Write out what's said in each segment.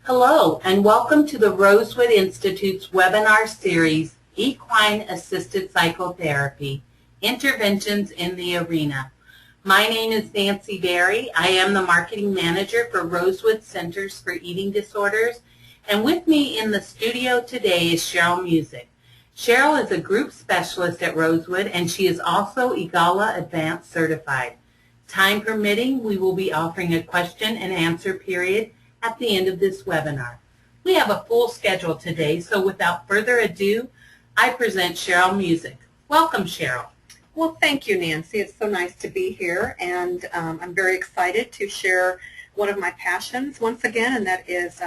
Hello, and welcome to the Rosewood Institute's webinar series, Equine Assisted Psychotherapy, Interventions in the Arena. My name is Nancy Berry. I am the Marketing Manager for Rosewood Centers for Eating Disorders, and with me in the studio today is Cheryl Music. Cheryl is a group specialist at Rosewood, and she is also EAGALA Advanced Certified. Time permitting, we will be offering a question and answer period at the end of this webinar. We have a full schedule today, so without further ado, I present Cheryl Music. Welcome, Cheryl. Well, thank you, Nancy. It's so nice to be here, and I'm very excited to share one of my passions once again, and that is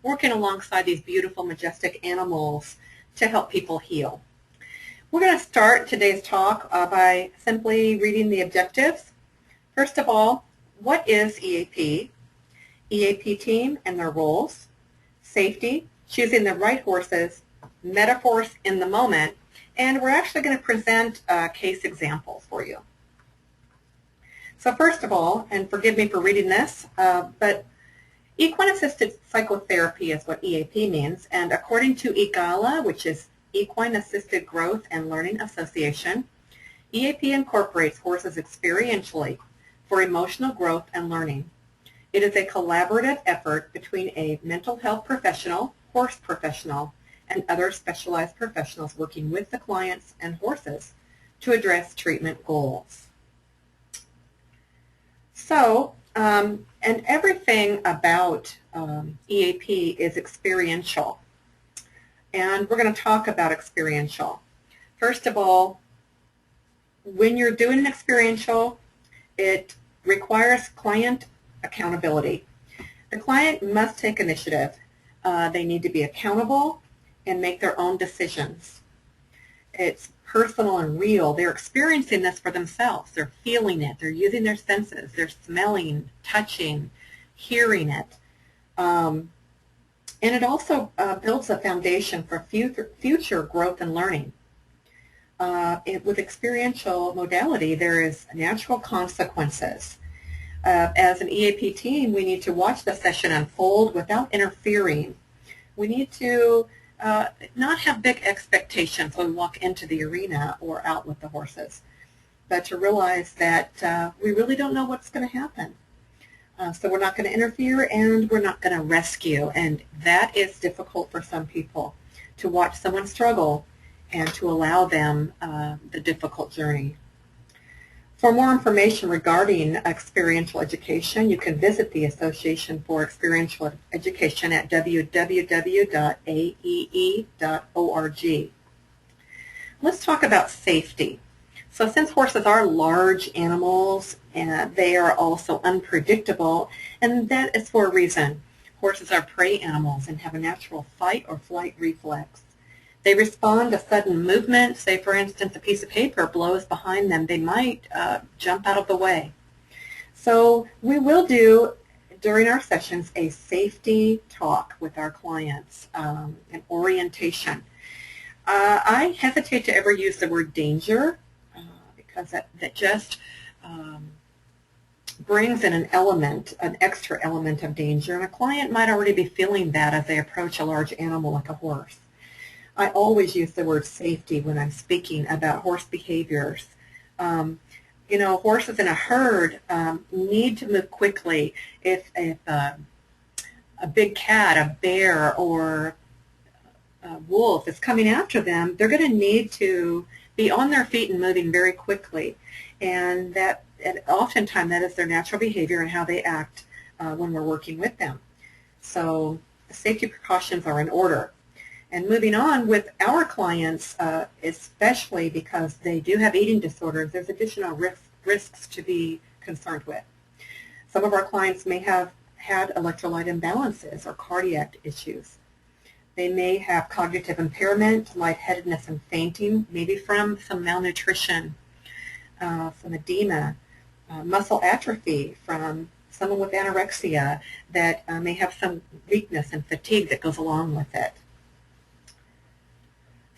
working alongside these beautiful, majestic animals to help people heal. We're going to start today's talk by simply reading the objectives. First of all, what is EAP? EAP team and their roles, safety, choosing the right horses, metaphors in the moment, and we're actually going to present case examples for you. So first of all, and forgive me for reading this, but Equine Assisted Psychotherapy is what EAP means, and according to EAGALA, which is Equine Assisted Growth and Learning Association, EAP incorporates horses experientially for emotional growth and learning. It is a collaborative effort between a mental health professional, horse professional, and other specialized professionals working with the clients and horses to address treatment goals. So, and everything about EAP is experiential. And we're going to talk about experiential. First of all, when you're doing an experiential, it requires client accountability. The client must take initiative. They need to be accountable and make their own decisions. It's personal and real. They're experiencing this for themselves. They're feeling it. They're using their senses. They're smelling, touching, hearing it. And it also builds a foundation for future growth and learning. With experiential modality, there is natural consequences. As an EAP team, we need to watch the session unfold without interfering. We need to not have big expectations when we walk into the arena or out with the horses, but to realize that we really don't know what's going to happen. So we're not going to interfere and we're not going to rescue, and that is difficult for some people, to watch someone struggle and to allow them the difficult journey. For more information regarding experiential education, you can visit the Association for Experiential Education at www.aee.org. Let's talk about safety. So since horses are large animals, and they are also unpredictable, and that is for a reason. Horses are prey animals and have a natural fight or flight reflex. They respond to sudden movement. Say, for instance, a piece of paper blows behind them. They might jump out of the way. So we will do, during our sessions, a safety talk with our clients, an orientation. I hesitate to ever use the word danger because that just brings in an element, an extra element of danger, and a client might already be feeling that as they approach a large animal like a horse. I always use the word safety when I'm speaking about horse behaviors. You know, horses in a herd need to move quickly. If a big cat, a bear, or a wolf is coming after them, they're going to need to be on their feet and moving very quickly. And oftentimes that is their natural behavior and how they act when we're working with them. So the safety precautions are in order. And moving on with our clients, especially because they do have eating disorders, there's additional risks to be concerned with. Some of our clients may have had electrolyte imbalances or cardiac issues. They may have cognitive impairment, lightheadedness and fainting, maybe from some malnutrition, some edema, muscle atrophy from someone with anorexia that may have some weakness and fatigue that goes along with it.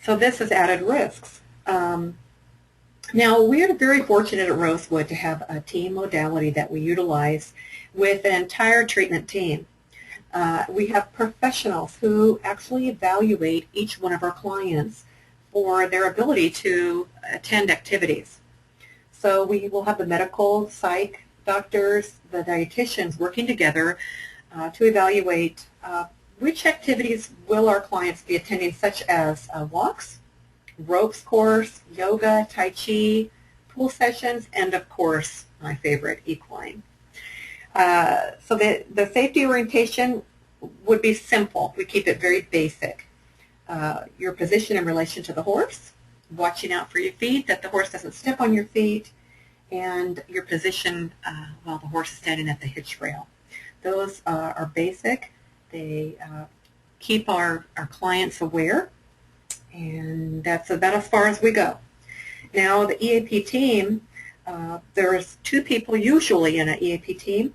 So this is added risks. Now, we're very fortunate at Rosewood to have a team modality that we utilize with an entire treatment team. We have professionals who actually evaluate each one of our clients for their ability to attend activities. So we will have the medical, psych, doctors, the dietitians working together to evaluate which activities will our clients be attending, such as walks, ropes course, yoga, tai chi, pool sessions, and of course, my favorite, equine. So the safety orientation would be simple. We keep it very basic. Your position in relation to the horse, watching out for your feet, that the horse doesn't step on your feet, and your position while the horse is standing at the hitch rail. Those are basic. They keep our clients aware, and that's about as far as we go. Now, the EAP team, there's two people usually in an EAP team.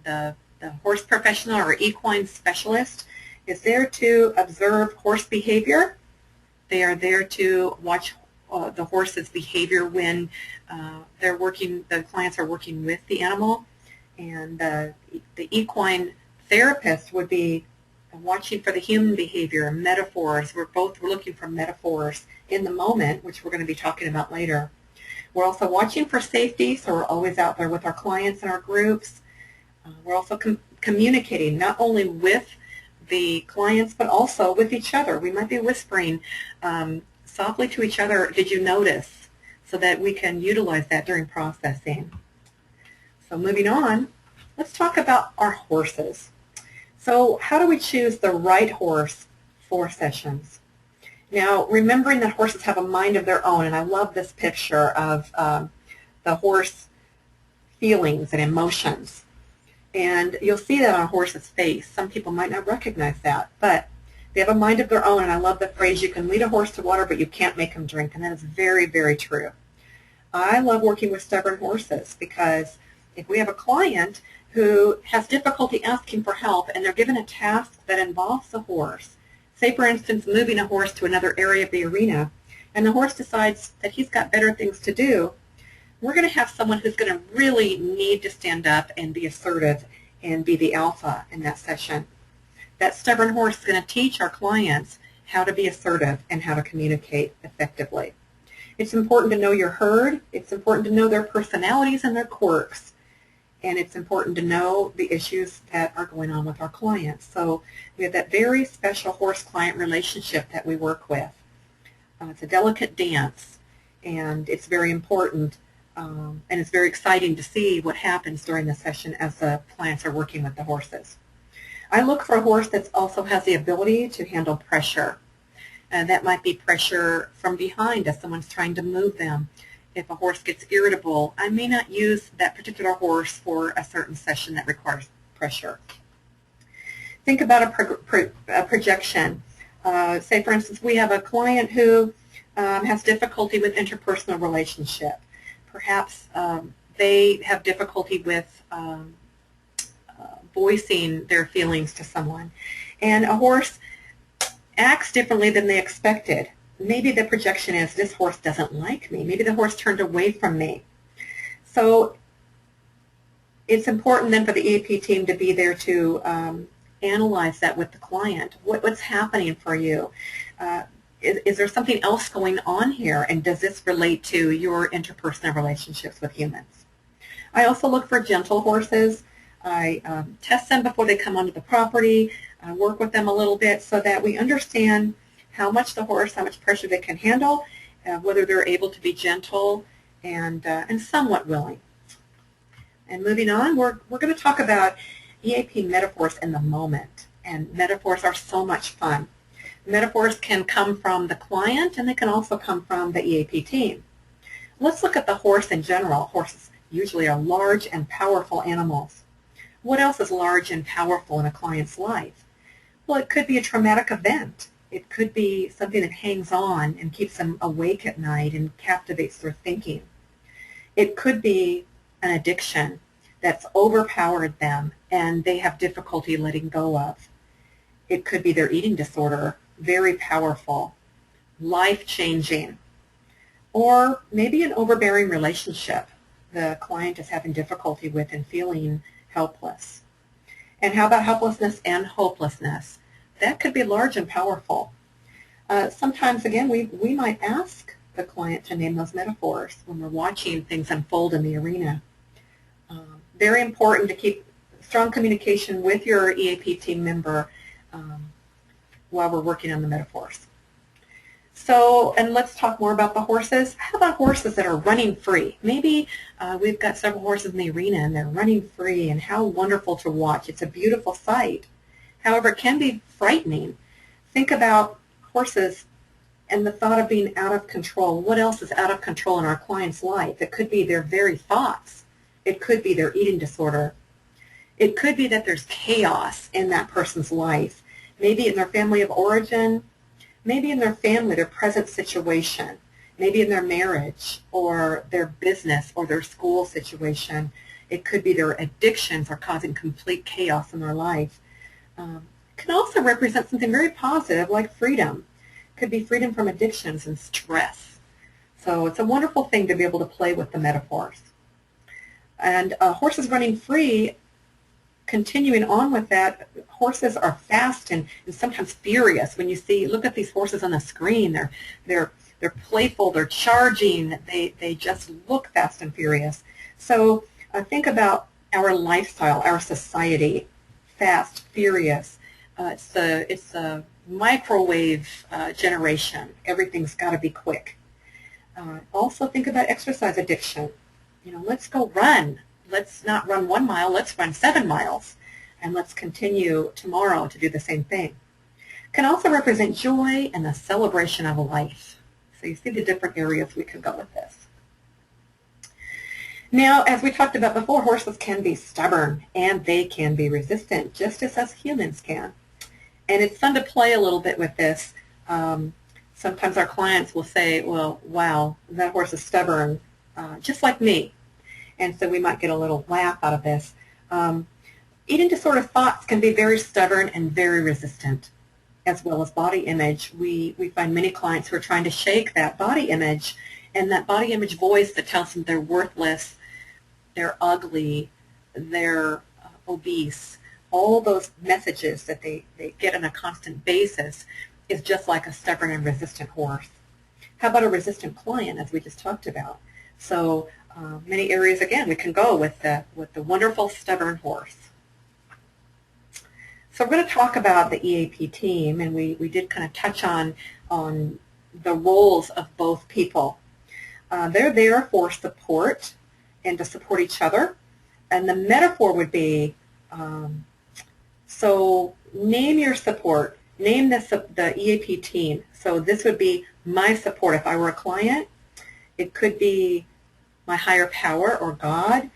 The horse professional or equine specialist is there to observe horse behavior. They are there to watch the horse's behavior when the clients are working with the animal. And the equine therapist would be watching for the human behavior and metaphors. We're looking for metaphors in the moment, which we're going to be talking about later. We're also watching for safety, so we're always out there with our clients and our groups. We're also communicating not only with the clients but also with each other. We might be whispering softly to each other, "Did you notice?" so that we can utilize that during processing. So moving on, let's talk about our horses. So how do we choose the right horse for sessions? Now, remembering that horses have a mind of their own, and I love this picture of the horse feelings and emotions. And you'll see that on a horse's face. Some people might not recognize that, but they have a mind of their own, and I love the phrase, "You can lead a horse to water, but you can't make him drink," and that is very, very true. I love working with stubborn horses because if we have a client who has difficulty asking for help and they're given a task that involves the horse, say for instance moving a horse to another area of the arena, and the horse decides that he's got better things to do, we're going to have someone who's going to really need to stand up and be assertive and be the alpha in that session. That stubborn horse is going to teach our clients how to be assertive and how to communicate effectively. It's important to know your herd. It's important to know their personalities and their quirks. And it's important to know the issues that are going on with our clients. So we have that very special horse-client relationship that we work with. It's a delicate dance, and it's very important, and it's very exciting to see what happens during the session as the clients are working with the horses. I look for a horse that also has the ability to handle pressure. That might be pressure from behind as someone's trying to move them. If a horse gets irritable, I may not use that particular horse for a certain session that requires pressure. Think about a projection. Say, for instance, we have a client who has difficulty with interpersonal relationship. Perhaps they have difficulty with voicing their feelings to someone. And a horse acts differently than they expected. Maybe the projection is, this horse doesn't like me. Maybe the horse turned away from me. So it's important then for the EAP team to be there to analyze that with the client. What's happening for you? Is there something else going on here, and does this relate to your interpersonal relationships with humans? I also look for gentle horses. I test them before they come onto the property. I work with them a little bit so that we understand how much how much pressure they can handle, whether they're able to be gentle and somewhat willing. And moving on, we're going to talk about EAP metaphors in the moment. And metaphors are so much fun. Metaphors can come from the client, and they can also come from the EAP team. Let's look at the horse in general. Horses usually are large and powerful animals. What else is large and powerful in a client's life? Well, it could be a traumatic event. It could be something that hangs on and keeps them awake at night and captivates their thinking. It could be an addiction that's overpowered them and they have difficulty letting go of. It could be their eating disorder, very powerful, life-changing, or maybe an overbearing relationship the client is having difficulty with and feeling helpless. And how about helplessness and hopelessness? That could be large and powerful. Sometimes, again, we might ask the client to name those metaphors when we're watching things unfold in the arena. Very important to keep strong communication with your EAP team member while we're working on the metaphors. So, and let's talk more about the horses. How about horses that are running free? Maybe we've got several horses in the arena and they're running free, and how wonderful to watch. It's a beautiful sight. However, it can be frightening. Think about horses and the thought of being out of control. What else is out of control in our client's life? It could be their very thoughts. It could be their eating disorder. It could be that there's chaos in that person's life, maybe in their family of origin, maybe in their family, their present situation, maybe in their marriage or their business or their school situation. It could be their addictions are causing complete chaos in their life. It can also represent something very positive like freedom. It could be freedom from addictions and stress. So it's a wonderful thing to be able to play with the metaphors. And horses running free, continuing on with that, horses are fast and sometimes furious. When you see, look at these horses on the screen, they're playful, they're charging, they just look fast and furious. So think about our lifestyle, our society, fast, furious. It's a microwave generation. Everything's got to be quick. Also think about exercise addiction. You know, let's go run. Let's not run 1 mile, let's run 7 miles. And let's continue tomorrow to do the same thing. Can also represent joy and the celebration of life. So you see the different areas we could go with this. Now, as we talked about before, horses can be stubborn and they can be resistant, just as us humans can. And it's fun to play a little bit with this. Sometimes our clients will say, well, wow, that horse is stubborn, just like me. And so we might get a little laugh out of this. Eating disorder thoughts can be very stubborn and very resistant, as well as body image. We find many clients who are trying to shake that body image, and that body image voice that tells them they're worthless, they're ugly, they're obese. All those messages that they get on a constant basis is just like a stubborn and resistant horse. How about a resistant client, as we just talked about? So many areas, again, we can go with the wonderful stubborn horse. So we're going to talk about the EAP team, and we did kind of touch on the roles of both people. They're there for support and to support each other. And the metaphor would be, so name your support. Name the EAP team. So this would be my support if I were a client. It could be my higher power or God.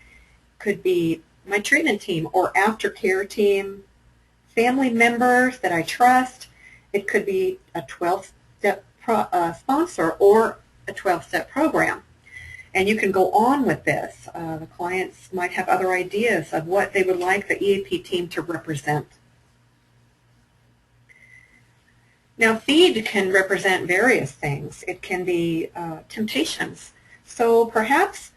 Could be my treatment team or aftercare team, family members that I trust. It could be a 12-step sponsor or a 12-step program. And you can go on with this. The clients might have other ideas of what they would like the EAP team to represent. Now, feed can represent various things. It can be temptations. So perhaps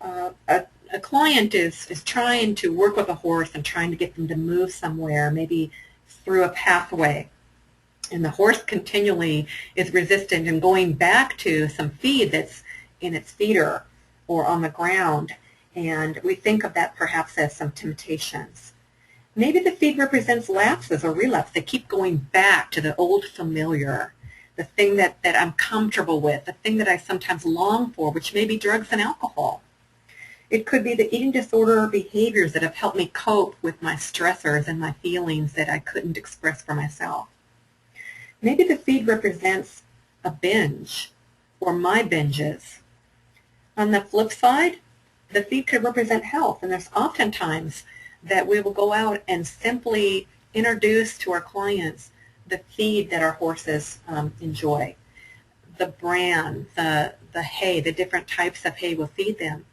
a client is trying to work with a horse and trying to get them to move somewhere, maybe through a pathway. And the horse continually is resistant and going back to some feed that's in its feeder or on the ground. And we think of that perhaps as some temptations. Maybe the feed represents lapses or relapse. They keep going back to the old familiar, the thing that I'm comfortable with, the thing that I sometimes long for, which may be drugs and alcohol. It could be the eating disorder behaviors that have helped me cope with my stressors and my feelings that I couldn't express for myself. Maybe the feed represents a binge or my binges. On the flip side, the feed could represent health, and there's oftentimes that we will go out and simply introduce to our clients the feed that our horses enjoy. The bran, the hay, the different types of hay we'll feed them.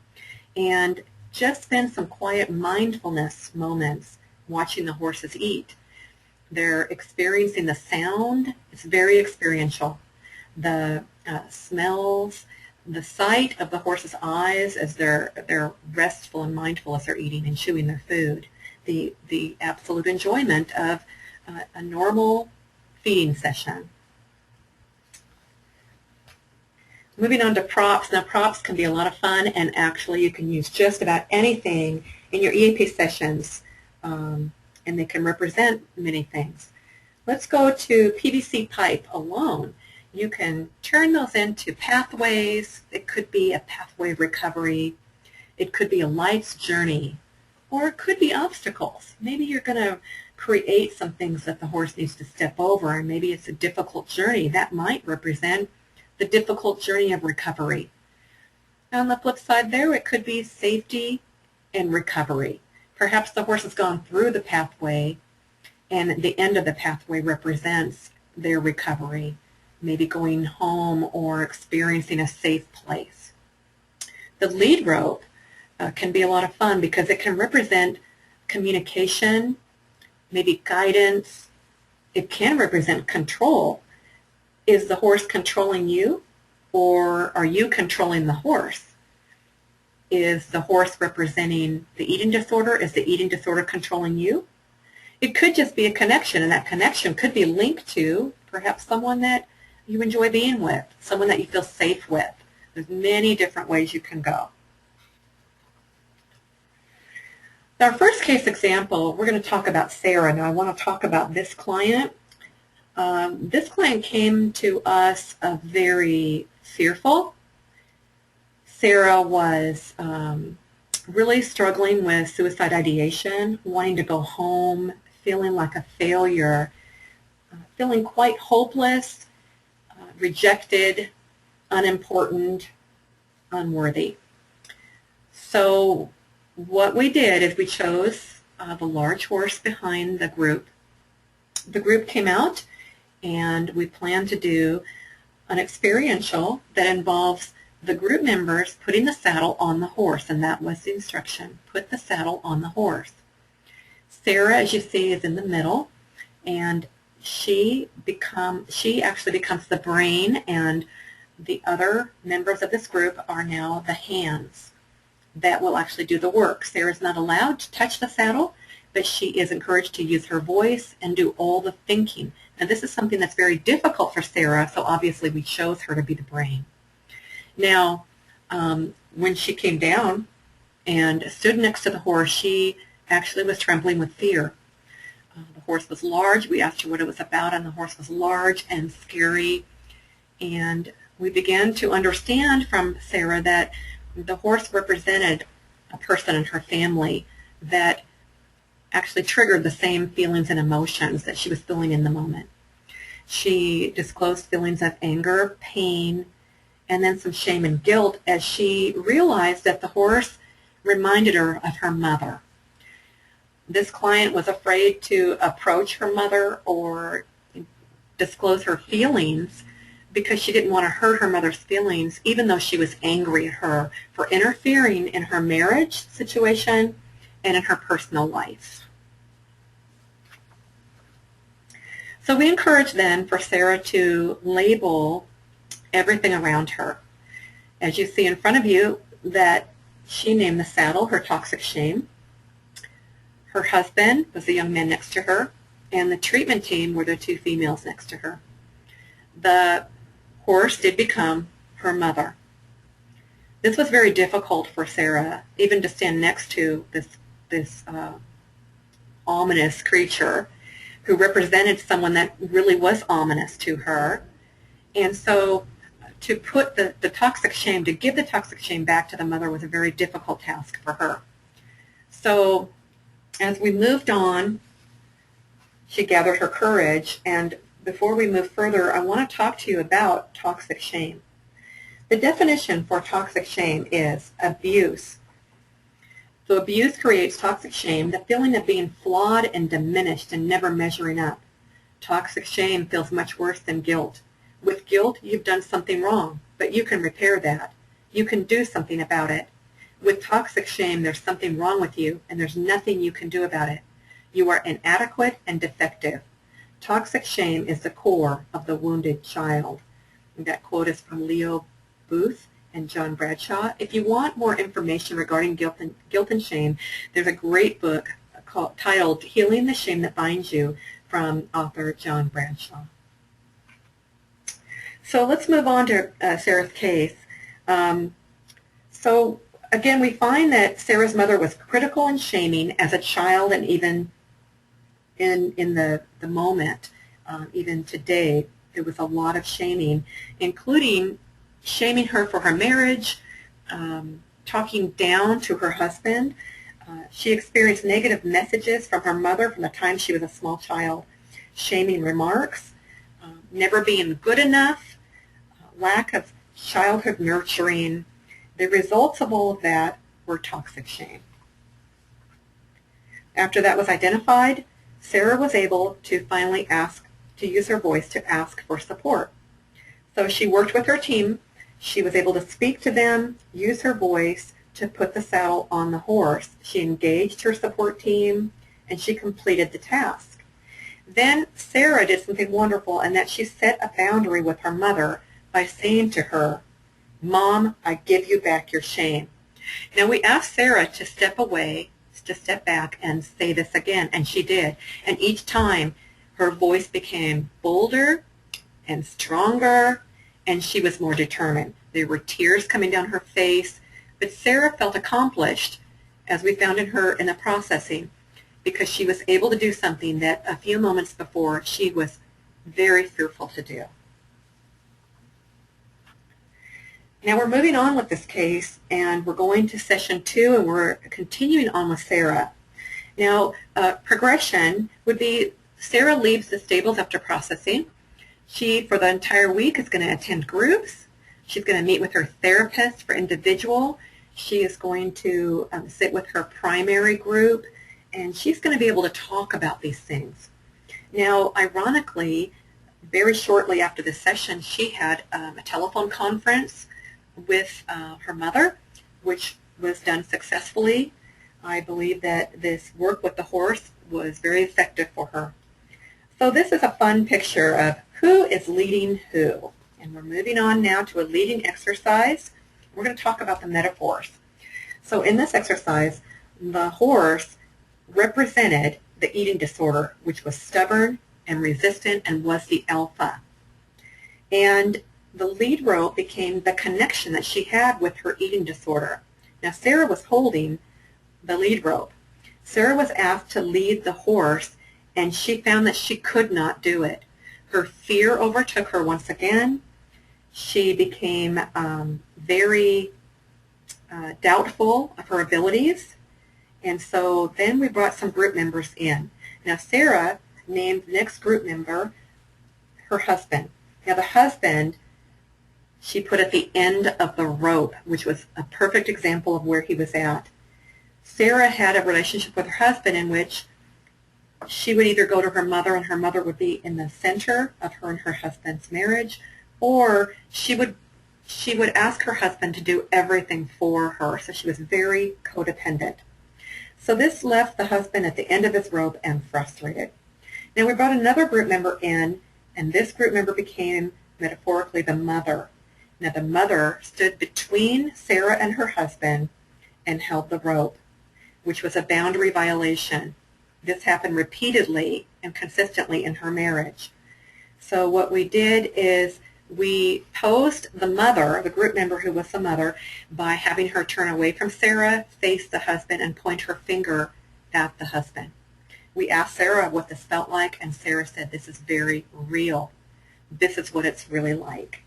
And just spend some quiet mindfulness moments watching the horses eat. They're experiencing the sound. It's very experiential. The smells, the sight of the horse's eyes as they're restful and mindful as they're eating and chewing their food. the absolute enjoyment of a normal feeding session. Moving on to props. Now props can be a lot of fun, and actually you can use just about anything in your EAP sessions, and they can represent many things. Let's go to PVC pipe alone. You can turn those into pathways. It could be a pathway of recovery. It could be a life's journey, or it could be obstacles. Maybe you're going to create some things that the horse needs to step over, and maybe it's a difficult journey. That might represent the difficult journey of recovery. On the flip side there, it could be safety and recovery. Perhaps the horse has gone through the pathway, and the end of the pathway represents their recovery, maybe going home or experiencing a safe place. The lead rope can be a lot of fun because it can represent communication, maybe guidance. It can represent control. Is the horse controlling you, or are you controlling the horse? Is the horse representing the eating disorder? Is the eating disorder controlling you? It could just be a connection, and that connection could be linked to perhaps someone that you enjoy being with, someone that you feel safe with. There's many different ways you can go. Our first case example, we're going to talk about Sarah. Now I want to talk about this client. This client came to us very fearful. Sarah was really struggling with suicide ideation, wanting to go home, feeling like a failure, feeling quite hopeless, rejected, unimportant, unworthy. So what we did is we chose the large horse behind the group. The group came out, and we planned to do an experiential that involves the group members putting the saddle on the horse, and that was the instruction, put the saddle on the horse. Sarah, as you see, is in the middle, and she actually becomes the brain, and the other members of this group are now the hands that will actually do the work. Sarah's not allowed to touch the saddle, but she is encouraged to use her voice and do all the thinking. And this is something that's very difficult for Sarah, so obviously we chose her to be the brain. Now, when she came down and stood next to the horse, she actually was trembling with fear. The horse was large. We asked her what it was about, and the horse was large and scary. And we began to understand from Sarah that the horse represented a person in her family that actually triggered the same feelings and emotions that she was feeling in the moment. She disclosed feelings of anger, pain, and then some shame and guilt as she realized that the horse reminded her of her mother. This client was afraid to approach her mother or disclose her feelings because she didn't want to hurt her mother's feelings, even though she was angry at her for interfering in her marriage situation and in her personal life. So we encourage then for Sarah to label everything around her. As you see in front of you, that she named the saddle her toxic shame. Her husband was the young man next to her, and the treatment team were the two females next to her. The horse did become her mother. This was very difficult for Sarah, even to stand next to this ominous creature who represented someone that really was ominous to her. And so to put the toxic shame, to give the toxic shame back to the mother was a very difficult task for her. So as we moved on, she gathered her courage, and before we move further, I want to talk to you about toxic shame. The definition for toxic shame is abuse. So abuse creates toxic shame, the feeling of being flawed and diminished and never measuring up. Toxic shame feels much worse than guilt. With guilt, you've done something wrong, but you can repair that. You can do something about it. With toxic shame, there's something wrong with you, and there's nothing you can do about it. You are inadequate and defective. Toxic shame is the core of the wounded child. And that quote is from Leo Booth and John Bradshaw. If you want more information regarding guilt and shame, there's a great book titled Healing the Shame That Binds You from author John Bradshaw. So let's move on to Sarah's case. So again, we find that Sarah's mother was critical and shaming as a child, and even in the moment, even today, there was a lot of shaming, including shaming her for her marriage, talking down to her husband. She experienced negative messages from her mother from the time she was a small child, shaming remarks, never being good enough, lack of childhood nurturing. The results of all of that were toxic shame. After that was identified, Sarah was able to finally use her voice to ask for support. So she worked with her team. She was able to speak to them, use her voice to put the saddle on the horse. She engaged her support team, and she completed the task. Then Sarah did something wonderful, and that she set a boundary with her mother by saying to her, "Mom, I give you back your shame." Now we asked Sarah to step away, to step back and say this again, and she did. And each time her voice became bolder and stronger, and she was more determined. There were tears coming down her face, but Sarah felt accomplished, as we found in her in the processing, because she was able to do something that a few moments before she was very fearful to do. Now we're moving on with this case, and we're going to session 2, and we're continuing on with Sarah. Now, progression would be Sarah leaves the stables after processing. She, for the entire week, is going to attend groups. She's going to meet with her therapist for individual. She is going to sit with her primary group, and she's going to be able to talk about these things. Now, ironically, very shortly after this session, she had a telephone conference with her mother, which was done successfully. I believe that this work with the horse was very effective for her. So this is a fun picture of who is leading who. And we're moving on now to a leading exercise. We're going to talk about the metaphors. So in this exercise, the horse represented the eating disorder, which was stubborn and resistant and was the alpha. And the lead rope became the connection that she had with her eating disorder. Now Sarah was holding the lead rope. Sarah was asked to lead the horse, and she found that she could not do it. Her fear overtook her once again. She became very doubtful of her abilities, and so then we brought some group members in. Now Sarah named the next group member her husband. Now the husband she put at the end of the rope, which was a perfect example of where he was at. Sarah had a relationship with her husband in which she would either go to her mother, and her mother would be in the center of her and her husband's marriage, or she would ask her husband to do everything for her. So she was very codependent. So this left the husband at the end of his rope and frustrated. Now we brought another group member in, and this group member became metaphorically the mother. Now the mother stood between Sarah and her husband and held the rope, which was a boundary violation. This happened repeatedly and consistently in her marriage. So what we did is we posed the mother, the group member who was the mother, by having her turn away from Sarah, face the husband, and point her finger at the husband. We asked Sarah what this felt like, and Sarah said, "This is very real. This is what it's really like."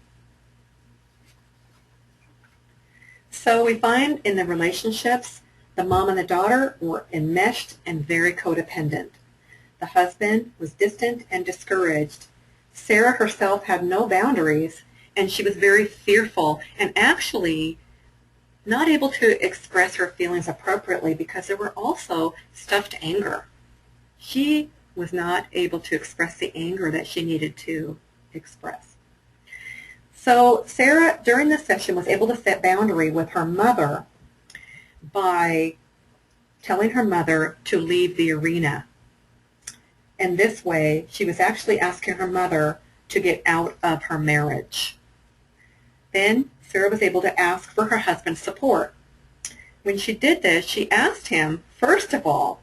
So we find in the relationships, the mom and the daughter were enmeshed and very codependent. The husband was distant and discouraged. Sarah herself had no boundaries, and she was very fearful and actually not able to express her feelings appropriately because there were also stuffed anger. She was not able to express the anger that she needed to express. So Sarah, during this session, was able to set boundary with her mother by telling her mother to leave the arena. And this way, she was actually asking her mother to get out of her marriage. Then Sarah was able to ask for her husband's support. When she did this, she asked him, first of all,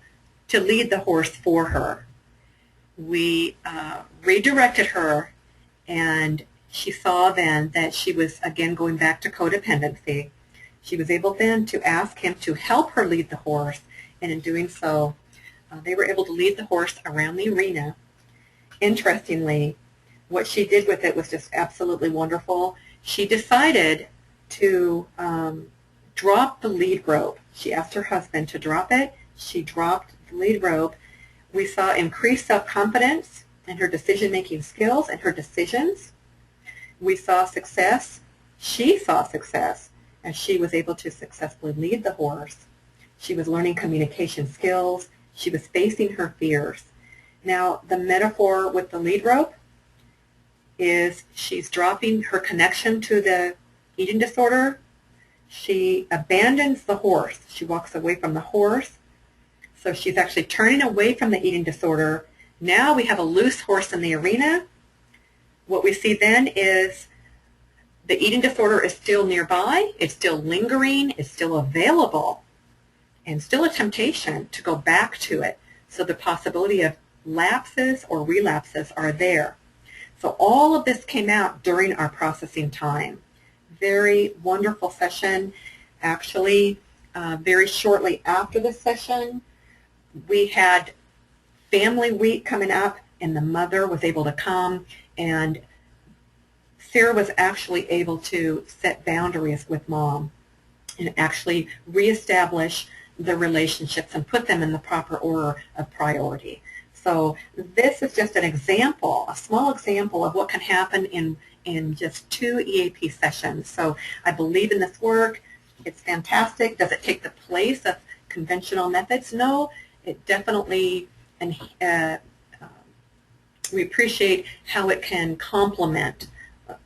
to lead the horse for her. We redirected her, and she saw then that she was, again, going back to codependency. She was able then to ask him to help her lead the horse, and in doing so, they were able to lead the horse around the arena. Interestingly, what she did with it was just absolutely wonderful. She decided to drop the lead rope. She asked her husband to drop it. She dropped the lead rope. We saw increased self-confidence in her decision-making skills and her decisions. We saw success. She saw success as she was able to successfully lead the horse. She was learning communication skills. She was facing her fears. Now, the metaphor with the lead rope is she's dropping her connection to the eating disorder. She abandons the horse. She walks away from the horse. So she's actually turning away from the eating disorder. Now we have a loose horse in the arena. What we see then is the eating disorder is still nearby. It's still lingering. It's still available. And still a temptation to go back to it. So the possibility of lapses or relapses are there. So all of this came out during our processing time. Very wonderful session. Actually, very shortly after the session, we had family week coming up, and the mother was able to come, and Sarah was actually able to set boundaries with Mom and actually reestablish the relationships and put them in the proper order of priority. So this is just an example, a small example of what can happen in just 2 EAP sessions. So I believe in this work. It's fantastic. Does it take the place of conventional methods? No, it definitely, and we appreciate how it can complement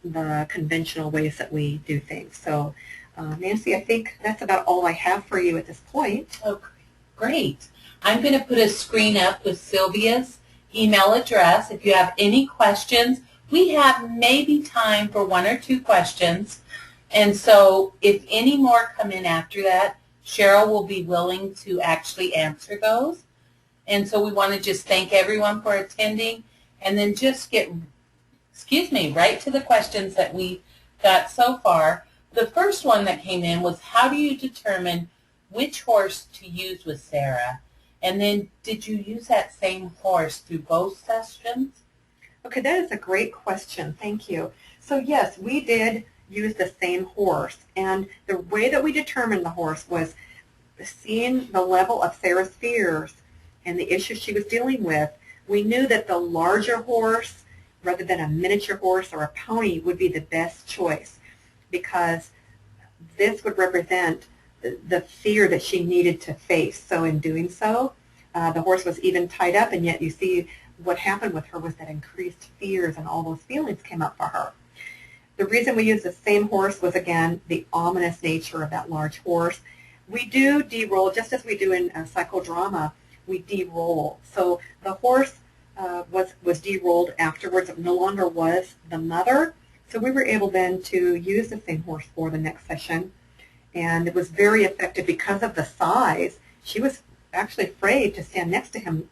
the conventional ways that we do things. So Nancy, I think that's about all I have for you at this point. Oh, great. I'm going to put a screen up with Sylvia's email address. If you have any questions, we have maybe time for 1 or 2 questions. And so if any more come in after that, Cheryl will be willing to actually answer those. And so we want to just thank everyone for attending, and then just get, right to the questions that we got so far. The first one that came in was, how do you determine which horse to use with Sarah? And then, did you use that same horse through both sessions? Okay, that is a great question. Thank you. So yes, we did use the same horse, and the way that we determined the horse was seeing the level of Sarah's fears and the issues she was dealing with. We knew that the larger horse, rather than a miniature horse or a pony, would be the best choice, because this would represent the fear that she needed to face. So in doing so, the horse was even tied up, and yet you see what happened with her was that increased fears and all those feelings came up for her. The reason we used the same horse was, again, the ominous nature of that large horse. We do de-roll, just as we do in psychodrama, we de-roll. So the horse was de-rolled afterwards. It no longer was the mother. So we were able then to use the same horse for the next session. And it was very effective because of the size. She was actually afraid to stand next to him,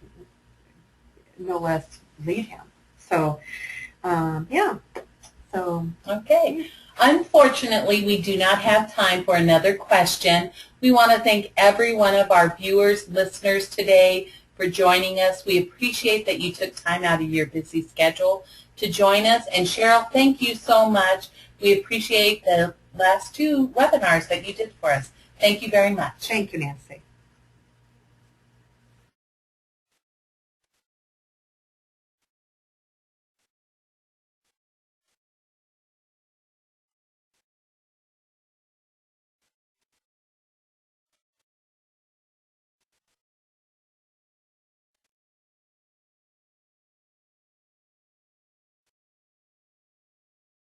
no less lead him. So, yeah. So, okay. Unfortunately, we do not have time for another question. We want to thank every one of our viewers, listeners today for joining us. We appreciate that you took time out of your busy schedule to join us. And Cheryl, thank you so much. We appreciate the last 2 webinars that you did for us. Thank you very much. Thank you, Nancy.